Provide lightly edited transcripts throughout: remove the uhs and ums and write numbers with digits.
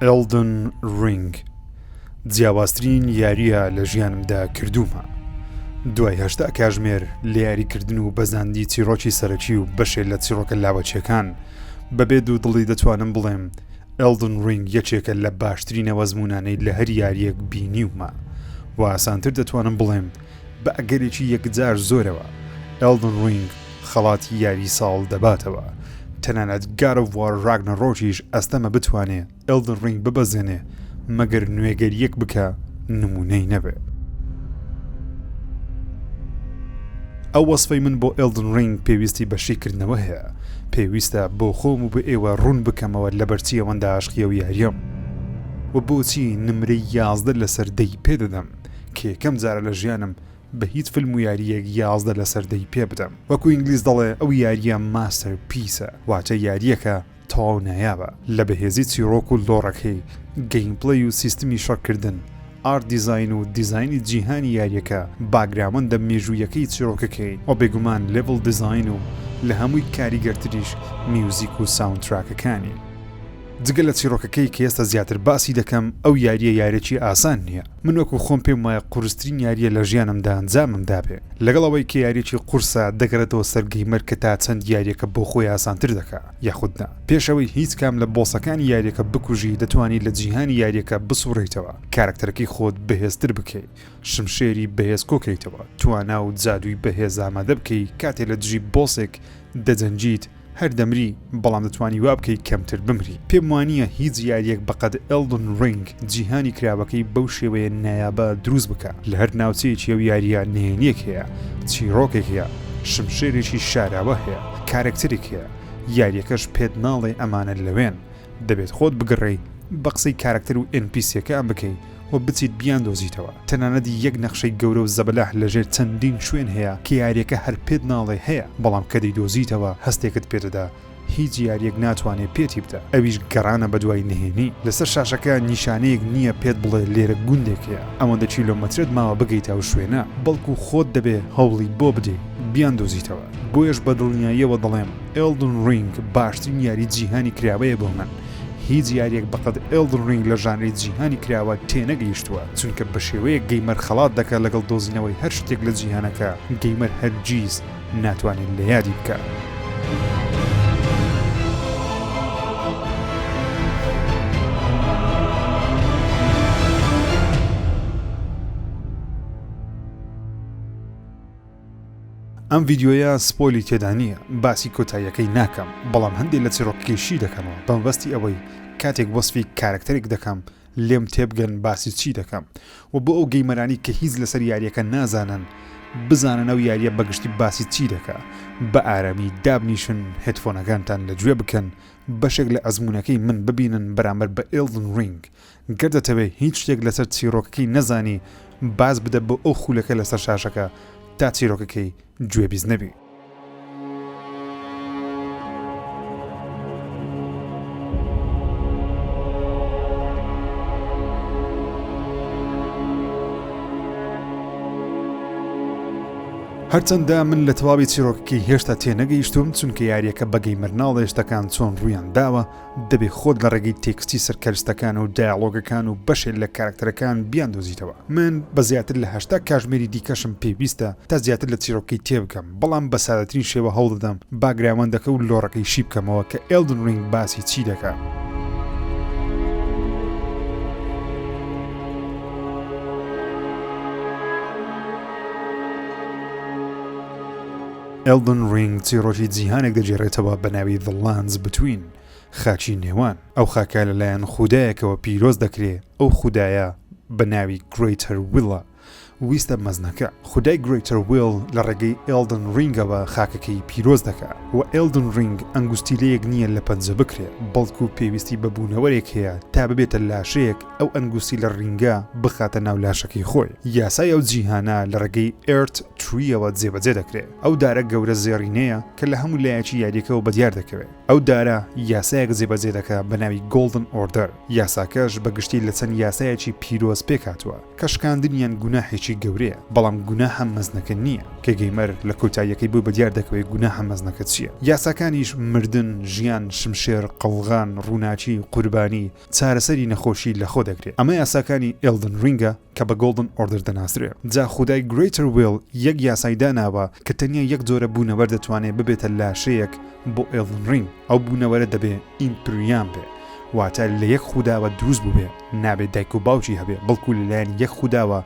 Elden Ring جیاوازترین یاریە لە ژیانمدا کردومە. دوای 8 کاتژمێر لە یاریکردن و بەزاندی چیرۆکی سەرەکی و بەشێک لە چیرۆکە لاوەچیەکان بەبێ دوو دڵی دەتوانم بڵێم Elden Ring یەکێکە لە باشترینەوە زمونانەی لە هەر یاریەک بینیومە و ئاسانتر دەتوانم بڵێم بە ئەگەرێکی یەکجار زۆرەوە Elden Ring خەڵاتی یاری ساڵ دەباتەوە. تەنانەت God of War Ragnarokیش ئەستەمە بتوانێ Elden Ring ببەزێنێ مەگەر نوێگەریەک بکە نمونەی نەبێ. ئەو وەسفەی من بۆ Elden Ring پێویستی بەشیکردنەوە هەیە. پێویستە بۆ خۆم و بە ئێوە ڕوون بکەمەوە لە بەرچی ئەوەندە عاشقیە و یاریەم و بۆچی نمرەی 11 لەسەر 10 پێدەدەم کە یەکەم جارە لە ژیانم بە هیچ فیلم و یاریەک 11 لەسەر 10 پێ بدەم. وەکو ئینگلیز دەڵێ ئەو یاریە ماستەر پیسە، واتە یاریەکە تەواو نایابە لە بەهێزی چیرۆک و لۆڕەکەی، گەیمپڵەی و سیستمی شەڕکردن، ئارت دیزاین و دیزاینی جیهانی یاریەکە، باگراوەندە مێژوویەکەی چیرۆکەکەی و بێگومان لێڤڵ دیزاین و لە هەمووی کاریگەرتریش میوزیک و ساوندتراکەکانی. جگە لە چیرۆکەکەی کە ئێستا زیاتر باسی دەکەم ئەو یاریە یارێکی ئاسان نییە. من وەکو خۆم پێم وایە قورسترین یاریە لە ژیانمدا ئەنجاممدا بێ، لەگەڵ ئەوەی کە یاریێکی قورسە دەگەرێتەوە سەر گەیمەر کە تا چەند یاریەکە بۆ خۆی ئاسانتر دەکا یاخودنا پێشەوەی هیچ کام لە بۆسەکانی یاریەکە بکوژی دەتوانی لە جیهانی یاریەکە بسوڕیتەوە، کارکتەرەکەی خۆت بەهێزتر بکەی، شمشێری بەهێز کۆکەیتەوە، توانا و جادووی بەهێز ئامادە بکەی کاتێ لە دژی بۆسێک دەجەنجیت هەر دەمری بەڵام دەتوانی وا بکەی کەمتر بمری. پێم وانییە هیچ یاریەک بەقەد Elden Ring جیهانی کراوەکەی بەو شێوەیە نایابە دروست بکە. لە هەر ناوچەیەکی ئەو یاریە نهێنیەک هەیە، چیرۆکێک هەیە، شمشێرێکی شاراوە هەیە، کارکتەرێک هەیە، یاریەکەش پێت ناڵێ ئەمانە لەوێن. دەبێت خۆت بگەڕێی بە قسەی کارکتەر و NPCەکان بکەی و بچیت بیان دۆزیتەوە. تەنانەت یەک نەخشەی گەورە و زەبەلاح لەژێر چەندین شوێن هەیە کە یاریەکە هەر پێت ناڵێ هەیە، بەڵام کە دەیدۆزیتەوە هەستێکت پێدەدا هیچ یاریەک ناتوانێت پێتی بدە. ئەویش گەڕانە بە دوای نهێنی. لەسەر شاشەکە نیشانەیەک نییە پێت بڵێ لێرە گوندێکەیە ئەوەندە کیلۆمەترت ماوە بگەیتە ئەو شوێنە، بەڵکو خۆت دەبێ هەوڵی بۆ بدەی بیان دۆزیتەوە. بۆیەش بە دڵنیاییەوە دەڵێم Elden Ring باشترین یاری جیهانی کراوەیە بۆ من. هیچ یاریەک بەقەد Elden Ring لە ژانری جیهانی کراوە تێنەگەیشتووە، چونکە بە شێوەیە گەیمەر خەڵات دەکات لەگەڵ دۆزینەوەی هەر شتێک لە جیهانەکە گەیمەر هەرگیز ناتوانێت لە یادی بکات. ئەم ڤیدیۆیە سپۆیلی تێدا نییە، باسی کۆتاییەکەی ناکەم، بەڵام هەندێک لە چیرۆکێشی دەکەمەوە بەمبەستی ئەوەی کاتێک وەسفی کارکتەرێک دەکەم لێم تێبگەن باسی چی دەکەم و بۆ ئەو گەیمەرانی کە هیچ لەسەر یاریەکە نازانن بزانن ئەو یاریە بەگشتی باسی چی دەکا. بە ئارامی دابنیشن هێدفۆنەکانتان لەگوێ بکەن، بەشێک لە ئەزمونەکەی من ببینن بەرامبەر بە Elden Ring. گەردەتەوێ هیچ شتێک لەسەر چیرۆکەکەی نەزانی باز بدە بۆ ئەو خولەکە لەسەر شاشەکە تا چیرۆکەکەی گوێبیست نەبی. هەرچەندە من لە تەواوی چیرۆکەکەی هێشتا تێنەگەیشتوم، چونکە یاریەکە بە گەیمەر ناڵێ شتەکان چۆن ڕوویان داوە دەبێت خۆت لە ڕێگەی تێکستی سەرکەرستەکان و دایالۆگەکان و بەشێک لە کارکتەرەکان بیان دۆزیتەوە. من بە زیاتر لە 8 کاتژمێری دیکەشم پێویستە تا زیاتر لە چیرۆکەی تێبکەم، بەڵام بە سادەترین شێوە هەوڵ دەدەم باگراوەندەکە و لۆڕەکەی شی بکەمەوە کە Elden Ring باسی چی دەکات. Elden Ring چیرۆکی جیهانێک دەجێڕێتەوە بە ناوی The Lands Between، خاچی نێوان. ئەو خاکە لەلایەن خودایەکەوە پیرۆز دەکرێت. ئەو خودایە بە ناوی Greater Will ویستە مەزنەکە. خودای Greater Will لە ڕێگەی Elden Ringەوە خاکەکەی پیرۆز دەکات و Elden Ring ئەنگوستیلەیەک نییە لە پەنجە بکرێت، بەڵکو پێویستی بە بوونەوەرێک هەیە تا ببێتە لاشەیەک ئەو ئەنگوستی لە ڕینگە بخاتە ناو لاشەکەی خۆی. یاسای ئەو جیهانە لە ڕێگەی Earth Treeەوە جێبەجێ دەکرێت. ئەو دارە گەورە زێڕینەیە کە لە هەموو لایەکی یاریەکەەوە بەدیار دەکەوێت. ئەو دارە یاسایەک جێبەجێ دەکات بە ناوی Golden Order. یاساکەش بەگشتی لە چەند یاسایەکی پیرۆز پێکاتوە کە شکاندنیان گوناحێکی گوناهێکی گەورەیە بەڵام گوناهە مەزنەکە نییە کە گەیمەر لە کۆتاییەکەی بۆ بەدیار دەکەوێت گوناهە مەزنەکە چییە یاساکانیش مردن ژیان شمشێر قەڵغان ڕووناچی قوربانی چارەسەری نەخۆشی لە خۆ دەگرێت ئەمە یاساکانی ئێلدن ڕینگە کە بە گۆڵدن ئۆردر دەناسرێت جا خودای گرێتر ویل یەک یاسای داناوە کە تەنیا یەک جۆرە بوونەوەر دەتوانێت ببێتە لاشەیەک بۆ ئێلدن ڕینگ ئەو بوونەوەرە دەبێ ئیمپریان بێ واتە لە یەک خوداوە دروست بووبێ نابێت دایک و باوکی هەبێ بەڵکو لەلایەن یەک خوداوە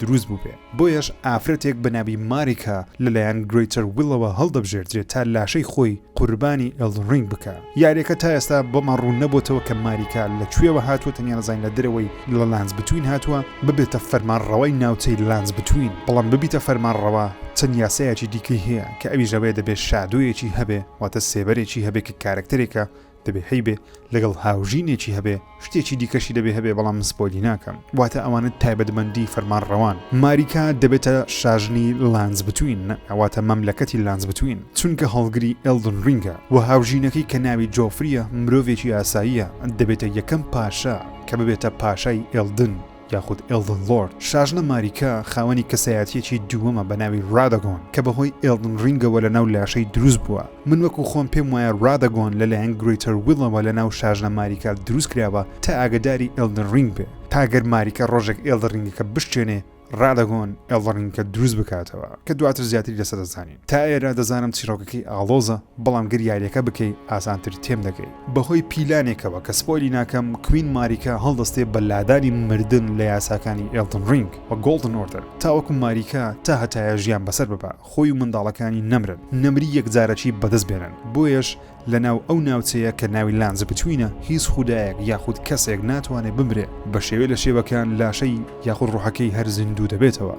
دروست بووبێ بۆیەش ئافرەتێک بە ناوی ماریکا لەلایەن گرێتر ویلەوە هەڵدەبژێردرێت تا لاشەی خۆی قوربانی ئێلدن ڕینگ بکە یاریەکە تا ئێستا بۆمان ڕوون نەبووتەوە کە ماریکا لەکوێوە هاتووە تەنیا نەزانین لە دەرەوەی لە لانس بتوین هاتووە ببێتە فەرمانڕەوەی ناوچەی لانس بتوین بەڵام ببیتە فەرمانڕەوە چەند یاسایەکی دیکەی هەیە کە ئەویش ئەوەیە دەبێت شادۆیەکی هەبێ واتە سێبەرێکی هەبێ کە کارکتەرێکە دەبێ هەیبێ لەگەڵ هاوژینێکی هەبێ شتێکی دیکەشی دەبێ هەبێ بەڵام سپۆلی ناکەم واتە ئەوانت تایبەتمەندی فەرمانڕەوان ماریکا دەبێتە شاژنی لانس بتوین ئەواتە مەملەکەتی لانس بتوین چونکە هەڵگری ئێلدن ڕینگە و هاوژینەکەی کە ناوی جۆفریە مرۆڤێکی ئاساییە دەبێتە یەکەم پاشا کە ببێتە پاشای ئێلدن یاخود ئێلدن لۆرد شاژنە ماریکا خاوەنی کەسایەتیەکی دووەمە بە ناوی ڕادەگۆن کە بەهۆی ئێلدن ڕینگەوە لە ناو لاشەی دروست بووە من وەکو خۆم پێم وایە ڕادەگۆن لەلایەن گرێتر ویلەوە لە ناو شاژنە ماریکا دروست کراوە تا ئاگداری ئێلدن ڕینگ بێ تاگەر ماریکا ڕۆژێک ئێلدن ڕینگەکە بشتێنێ ڕادەگۆن ئێڵڕینکە دروست بکاتەوە کە دواتر زیاتری لەسەر دەزانین تا ئێرە دەزانم چیرۆکەکەی ئاڵۆزە بەڵام گریارەکە بکەی ئاسانتر تێم دەگەی بەهۆی پیلانێکەوە کە سپۆیلی ناکەم کوین ماریکا هەڵدەستێ بە لادانی مردن لە یاساکانی ئێلدن ڕینگ و گۆڵدن ئۆردر تاوەکو ماریکا تا هەتایە ژیان بەسەر ببە خۆی و منداڵەکانی نەمرن نەمری یەکجارەکی بەدەست بێنن بۆیەش لەناو ئەو ناوچەیە کە ناوی لانز بتوینە هیچ خودایەک یاخود کەسێک ناتوانێت بمرێ بە شێوێ لە شێوەکان لاشەی یاخود ڕوحەکەی هەر زیندوو دەبێتەوە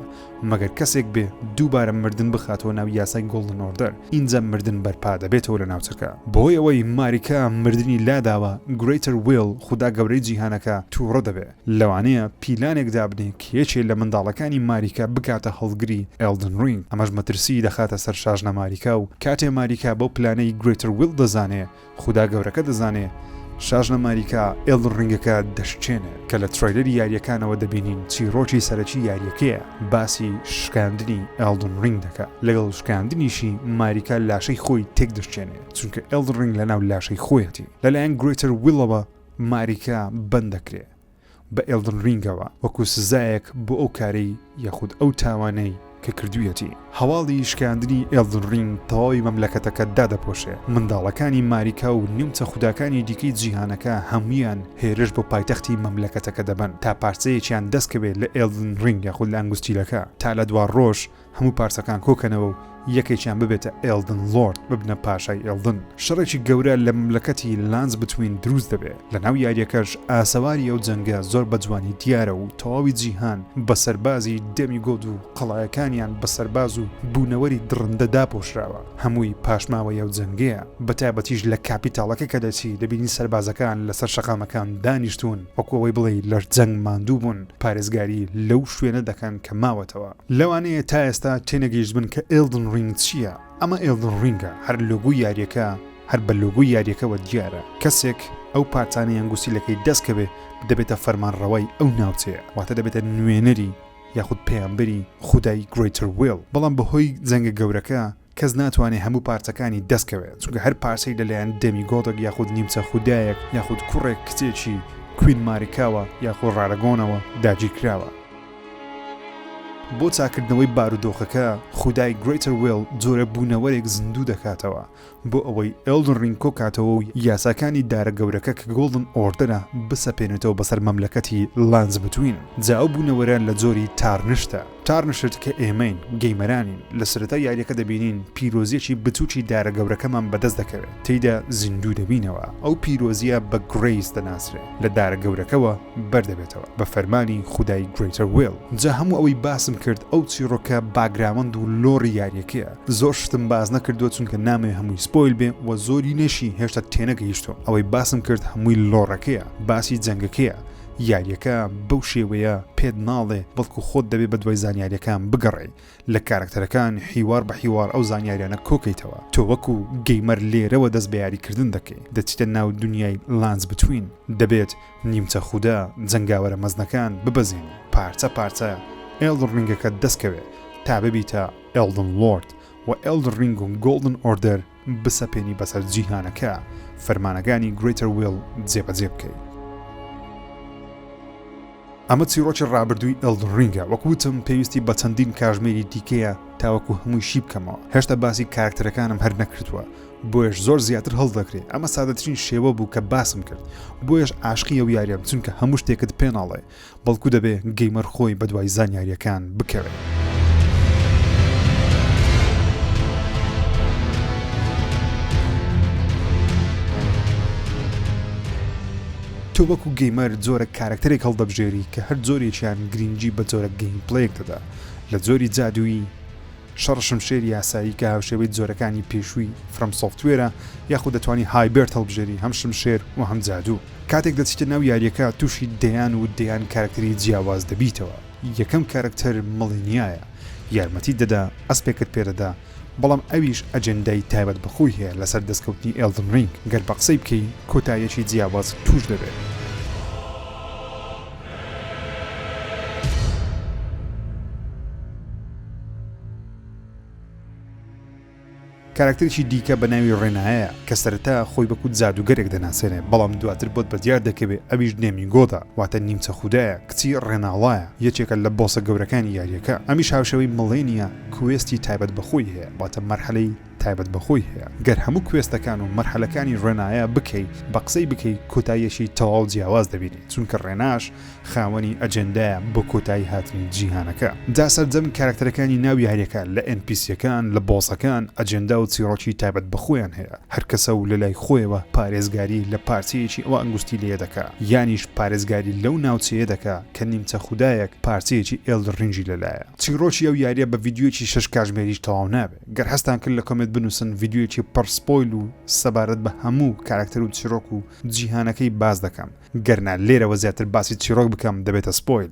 مەگەر کەسێک بێ دووبارە مردن بخاتەوە ناو یاسای گۆڵدن ئۆردر اینجا مردن بەرپا دەبێتەوە لە ناوچەکە بۆی ئەوەی ماریکا مردنی لاداوە گرێتر ویل خوددا گەورەی جیهانەکە تووڕە دەبێ لەوانەیە پیلانێک دابنێ کێچێ لە منداڵەکانی ماریکا بکاتە هەڵگری ئێلدن ڕینگ ئەمەش مەترسی دەخاتە سەر شاژنە ماریکا و کاتێ ماریکا بەو پلانەی گرێتر ویل دەزانێ خوددا گەورەکە دەزانێ شاژنە ماریکا ئێلدن ڕینگەکە دەشتێنێ کە لە ترۆیلەری یاریەکانەوە دەبینین چیرۆکی سەرەکی یاریەکەیە باسی شکاندنی ئێلدن ڕینگ دەکات لەگەڵ شکاندنیشی ماریکا لاشەی خۆی تێک دەشتێنێ چونکە ئێلدن ڕینگ لەناو لاشەی خۆیەتی لەلایەن گرێتر ویلەوە ماریکا بەند دەکرێت بە ئێلدن ڕینگەوە وەکو سزایەک بۆ ئەو کارەی یاخود ئەو تاوانەی کە کردوویەتی هەواڵی شکاندنی ئێلدن ڕینگ تەواوی مەملەکەتەکە دادەپۆشێ منداڵەکانی ماریکا و نیمچە خوداکانی دیکەی جیهانەکە هەمویان هێرش بۆ پایتەختی مەملەکەتەکە دەبن تا پارچەیەکیان دەستکەوێت لە ئێلدن ڕینگ یاخود لە ئەنگوستیلەکە تا لە دوا ڕۆژ هەموو پارچەکان کۆکەنەوە و یەکێکیان ببێتە ئێلدن لۆرد ببنە پاشای ئێلدن شەڕێکی گەورە لە مملەکەتی لانز بتوین دروست دەبێت لە ناو یاریەکەش ئاسەواری ئەو جەنگە زۆر بەجوانی دیارە و تەواوی جیهان بە سەربازی دەمیگۆد و قەڵایەکانیان بە سەرباز و بوونەوەری درڕندە داپۆشراوە هەمووی پاشماوەی ئەو جەنگەیە بەتایبەتیش لە کاپیتاڵەکە کە دەچی دەبینی سەربازەکان لەسەر شەقامەکان دانیشتون وەکوەوەی بڵێ لە جەنگ ماندوو بوون پارێزگاری لەو شوێنە دەکەن کە ماوەتەوە لەوانەیە تا ئێستا تێنەگەیشت بن کە ئێلدن ڕینگ چییە ئەمە ئێلدن ڕینگە هەر لۆگۆی یاریەکە هەر بە لۆگۆی یاریەکەوە دیارە کەسێک ئەو پارچانەی ئەنگوستیلەکەی دەستکەوێ دەبێتە فەرمانڕەوەی ئەو ناوچەیە واتە دەبێتە نوێنەری یاخود پێیانبەری خودای گرێتر ویل بەڵام بەهۆی جەنگە گەورەکە کەس ناتوانێت هەموو پارچەکانی دەستکەوێت چونکە هەر پارچەی لەلایەن دەمیگۆدێک یاخود نیمچە خودایەک یاخود کوڕێک کچێکی کوین ماریکاوە یاخود ڕارەگۆنەوە داگیر کراوە بۆ چاکردنەوەی بارودۆخەکە خودای گرێتر ویل جۆرە بوونەوەرێک زیندوو دەکاتەوە بۆ ئەوەی ئێلدن ڕینگ کۆکاتەوە و یاساکانی دارە گەورەکە کە گۆڵدن ئۆردرە بسەپێنێتەوە بەسەر مەملەکەتی لانز بتوین جا ئەو بوونەوەران لە جۆری تارنشتە تارنشت کە ئێمەین گەیمەرانین لە سەرەتا یاریەکە دەبینین پیرۆزیەکی بچووکی دارە گەورەکەمان بەدەست دەکەوێت تێیدا زیندوو دەبینەوە ئەو پیرۆزیە بە گرێیس دەناسرێت لە دارە گەورەکەوە بەردەبێتەوە بە فەرمانی خودای گرێتر ویل جا هەموو ئەوەی باسم کرد ئەو چیرۆکە باگراوەند و لۆڕی یاریەکەیە زۆر شتم باز نەکردووە چونکە نامێ هەمووی سپۆیل بێ و زۆری نەشی هێشتا تێنەگەیشتۆ ئەوەی باسم کرد هەمووی لۆڕەکەیە باسی جەنگەکەیە یاریەکە بەو شێوەیە پێت ناڵێ بەڵکو خۆت دەبێت بە دوای زانیاریەکان بگەڕێ لە کارکتەرەکان هیوار بە هیوار ئەو زانیاریانە کۆکەیتەوە تۆ وەکو گەیمەر لێرەوە دەست بە یاریکردن دەکەی دەچیتە ناو دنیای لانز بتوین دەبێت نیمچە خودا جەنگاوەرە مەزنەکان ببەزین پارچە پارچە ئێلدن ڕینگەکە دەستکەوێت تا ببیتە ئێلدن لۆرد و ئێلدن ڕینگ و گۆڵدن ئۆردەر بسەپێنی بەسەر جیهانەکە فەرمانەکانی گرێتەر ویل جێبەجێ بکەیت. ئەمە چیرۆکی ڕابردووی ئێلدن ڕینگە وەکوتم پێویستی بە چەندین کاژمێری دیکەیە تاوەکو هەمووی شی بکەمەوە. هێشتا باسی کارکتەرەکانم هەر نەکردووە بۆیش زۆر زیاتر هەڵدەکرێت. ئەمە سادەترین شێوە بوو کە باسم کرد بۆیش عاشقی ئەو یاریەم چونکە هەموو شتێکت پێ ناڵێ بەڵکو دەبێ گەیمەر خۆی بە دوای زانیاریەکان بکەوێت. تۆ وەکو گەیمەر جۆرە کارکتەرێک هەڵدەبژێری کە هەر جۆرێکیان گرنگجی بە جۆرە گەیم پلەیەک دەدا لە جۆری جادووی شەڕ شمشێری یاسایی کە هاوشێوەی جۆرەکانی پێشووی فرەم سۆفتوێرە یاخود دەتوانی هایبرد هەڵبژێری هەم شمشێر و هەم جادوو. کاتێک دەچیتە ناو یاریەکە تووشی دەیان و دەیان کارکتەری جیاواز دەبیتەوە. یەکەم کارکتەر مڵینیایە یارمەتی دەدا ئەسپێکت پێدەدا بەڵام ئەویش ئەجەندای تایبەت بەخۆی هەیە لەسەر دەستکەوتنی ئێلدن ڕینگ گەر بە قسەی بکەی کۆتاییەکی جیاواز توش دەبێت. کارکتەرێکی دیکە بە ناوی ڕێنایە کە سەرەتا خۆی بەکوت جادوگەرێک دەناسێنێ بەڵام دواتر بۆت بەدیار دەکەوێت ئەویش نێمیگۆدا واتە نیمچە خودایە کچی ڕێناڵایە یەکێکە لە بۆسە گەورەکانی یاریەکە. ئەمیش هاوشەوەی مڵێنیە کوێستی تایبەت بەخۆی هەیە واتە مەرحەلەی تایبەت بەخۆی هەیە. گەر هەموو کوێستەکان و مەرحەلەکانی ڕێنایە بکەیت بە قسەی بکەیت کۆتاییەکی تەواو جیاواز دەبینیت چونکە ڕێناش خاوەنی ئەجەندایە بۆ کۆتایی هاتنی جیهانەکە. جا سەرجەم کارکتەرەکانی ناو یاریەکە لە NPCەکان لە بۆسەکان ئەجەندا و چیرۆکی تایبەت بەخۆیان هەیە. هەر کەسە و لە لای خۆیەوە پارێزگاری لە پارچەیەکی ئەوە ئەنگوستی لێ دەکا یانیش پارێزگاری لەو ناوچەیە دەکا کە نیمچە خودایەک پارچەیەکی ئێلدن ڕینگی لەلایە. چیرۆکی ئەو یاریە بە ڤیدیۆکی 6 کاتژمێریش تەواو نابێت. گەر هەستان کرد لە کۆمنت بنووسن ڤیدیۆکی پڕ سپۆیل و سەبارەت بە هەموو کارکتەر و چیرۆک و جیهانەکەی باز دەکەم. گەرنا لێرەوە زیاتر باسی چیرۆک بکەم دەبێتە سپۆیل.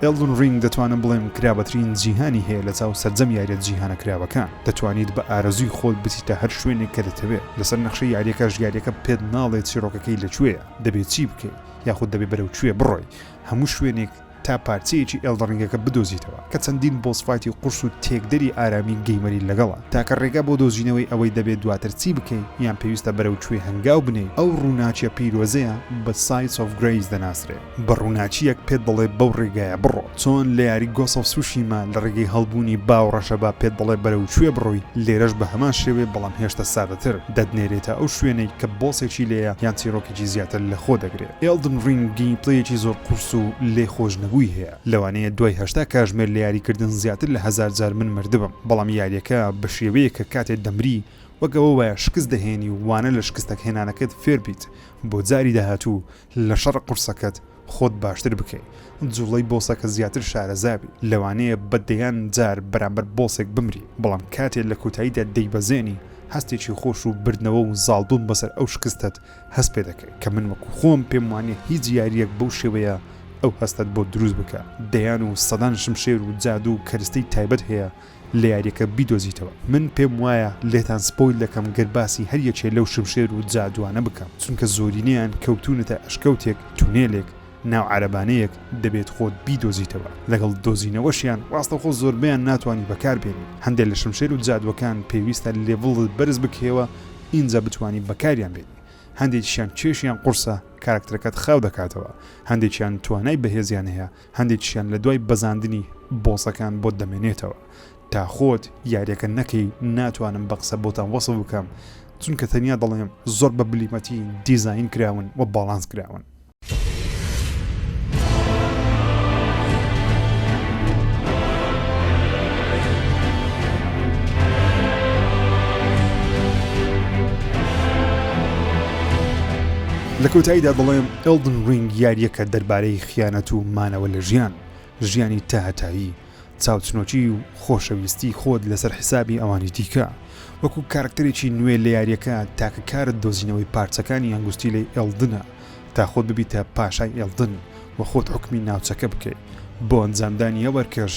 ئێلدن ڕینگ دەتوانم بڵێم کرابەترین جیهانی هەیە لە چاو سەرجەم یاریە جیهانە کراوەکان. دەتوانیت بە ئارەزوی خۆت بچیتە هەر شوێنێک کە دەتەوێت. لەسەر نەخشەی یاریەکەش یاریەکە پێت ناڵێت چیرۆکەکەی لەکوێیە دەبێت چی بکەیت یاخود دەبێت بەرەو کوێ بڕۆی هەموو شوێنێک تا پارچەیەکی ئێلدن ڕینگەکە بدۆزیتەوە کە چەندین بۆسفایتی قورس و تێکدەری ئارامی گەیمەری لەگەڵە تاکە ڕێگا بۆ دۆزینەوەی ئەوەی دەبێت دواتر چی بکەیت یان پێویستە بەرەو کوێ هەنگاو بنێ. ئەو ڕووناچیە پیرۆزەیە بە سایتس ئۆف گرەیز دەناسرێت. بە ڕووناچیەک پێت بڵێ بەو ڕێگایە بڕۆ چۆن لە یاری گۆست ئۆف سوشیما لە ڕێگەی هەڵبوونی باوڕەشە با پێت بڵێ بەرەو کوێ بڕۆی لێرەش بە هەمان شێوێ بەڵام هێشتا سادەتر دەدنێرێتە ئەو شوێنەی کە بۆسێکی لێیە یان چیرۆکێکی زیاتر لە خۆ دەگرێت. ئێلدن ڕینگ گەیمپلەیەکی زۆر قورس و لێ خۆشنەبووی هەیە لەوانەیە دوای 80 کاتژمێر لە یاریکردن زیاتر لە 1000 جار من مردبم بەڵام یاریەکە بە شێوەیە کە کاتێک دەمری وەگەوە وایە شکست دەهێنی وانە لە شکستەک هێنانەکەت فێر بیت بۆ جاری داهاتوو لە شەڕ قورسەکەت خۆت باشتر بکەیت. جوڵەی بۆسەکە زیاتر شارەزابی لەوانەیە بەدەیان جار بەرامبەر بۆسێک بمری بەڵام کاتێک لە کۆتاییدا دەیبەزێنی هەستێکی خۆش و بردنەوە و زاڵدون بەسەر ئەو شکستت هەست پێ دەکەیت کە من وەکو خۆم پێم وانێ هیچ یاریەک بەو شێوەیە ئەو هەستت بۆ دروست بکە. دەیان و سەدان شمشێر و جادو و کەرستەی تایبەت هەیە لە یاریەکە بیدۆزیتەوە. من پێم وایە لێتان سپۆیل دەکەم گەرباسی هەر یەکێ لەو شمشێر و جادوانە بکەم چونکە زۆرینیان کەوتونەتە ئەشکەوتێک تونێلێک ناو عەرەبانەیەک دەبێت خۆت بیدۆزیتەوە. لەگەڵ دۆزینەوەشیان ڕاستەخۆ زۆربیان ناتوانانی بەکاربێنی. هەندێک لە شمشێر و جادوەکان پێویستە لێڤڵت بەرز بکەوە ئینجا بتوانی بەکاریان بێنی. هەندێکیان چێشیان قورسە کارکتەرەکەت خاو دەکاتەوە هەندێکیان توانای بەهێزیان هەیە هەندێکیان لە دوای بەزاندنی بۆسەکان بۆ دەمێنێتەوە. تا خۆت یاریەکە نەکەی ناتوانم بە قسە بۆتان وەسف بکەم چونکە تەنیا دەڵێم زۆر بە بلیمەتی دیزاین کراون و باڵانس کراون. لە کۆتاییدا دەڵێم ئێلدن ڕینگ یاریەکە دەربارەی خیانەت و مانەوە لە ژیانی تاهەتایی چاوچنۆکی و خۆشەویستی خۆت لەسەر حسابی ئەوانی دیکە وەکو کارکتەرێکی نوێ لە یاریەکە تاکە کارت دۆزینەوەی پارچەکانی ئەنگوستی لە ئێلدنە تا خۆت ببیتە پاشای ئێلدن و خۆت حکمی ناوچەکە بکەیت. بۆ ئەنجامدانی ئەوەرکەش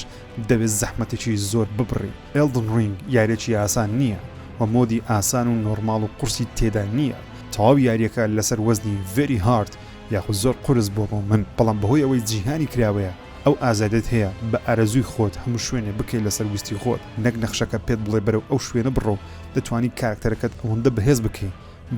دەبێت زەحمەتێکی زۆر ببڕی. ئێلدن ڕینگ یاریێکی ئاسان نییە و مۆدی ئاسان و نۆرماڵ و قورسی تێدا نییە. تەواو یاریەکە لەسەر وەزنی very hard یاخود زۆر قورس بۆ من، بەڵام بەهۆی ئەوەی جیهانی کراوەیە ئەو ئازادت هەیە بە ئارەزووی خۆت هەموو شوێنێ بکەیت لەسەر ویستی خۆت، نەک نەخشەکە پێت بڵێ بەرەو ئەو شوێنە بڕۆ. دەتوانی کارکتەرەکەت ئەوەندە بەهێز بکەیت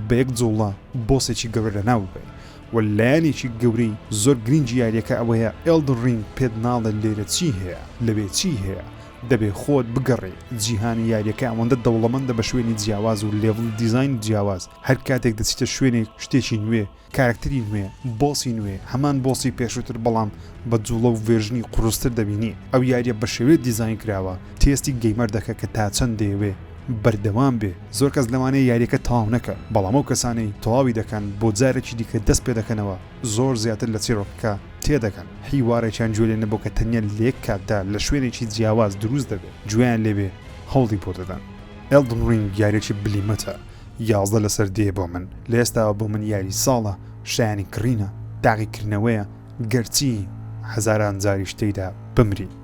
بە یەک جوڵە بۆسێکی گەورە لەناو ببێت. و لایەنێکی گەورەی زۆر گرنگی یاریەکە ئەوەیە Elden Ring پێت ناڵە لێرە چی هەیە، لەبێ چی هەیە، دەبێ خۆت بگەڕێ. جیهانی یاریەکە ئەوەندە دەوڵەمەندە بە شوێنی جیاواز و لێڤڵ دیزاین جیاواز، هەر کاتێک دەچیتە شوێنێک شتێکی نوێ، کارکتەری نوێ، بۆسی نوێ، هەمان بۆسی پێشووتر بەڵام بە جوڵە و ڤێژنی قوڕستر دەبینی. ئەو یاریە بە شێوەیە دیزاین کراوە تێستی گەیمەر دەکە کە تا چەند دەیەوێ بەردەوام بێ. زۆر کەس لەوانەیە یاریەکە تەواو نەکە، بەڵام ئەو کەسانەی تەواوی دەکەن بۆ جارێکی دیکە دەست پێ دەکەنەوە زۆر زیاتر لە چیرۆکەکە تێدەکەن. هیوارێکیان جوێ نەبوو کە تەنیا لێک کاتدا لە شوێنێکی جیاواز دروست دەبێت گوێیان لێبێ هەوڵی بۆ دەدەن. Elden Ring یاریێکی بلیمەتە، 11 لەسەر دێ بۆ من. لە ئێستاوە بۆ من یاری ساڵە، شایانی کڕینە، تاقیکردنەوەیە، گەرچی هەزاران جاری شتەیدا بمری.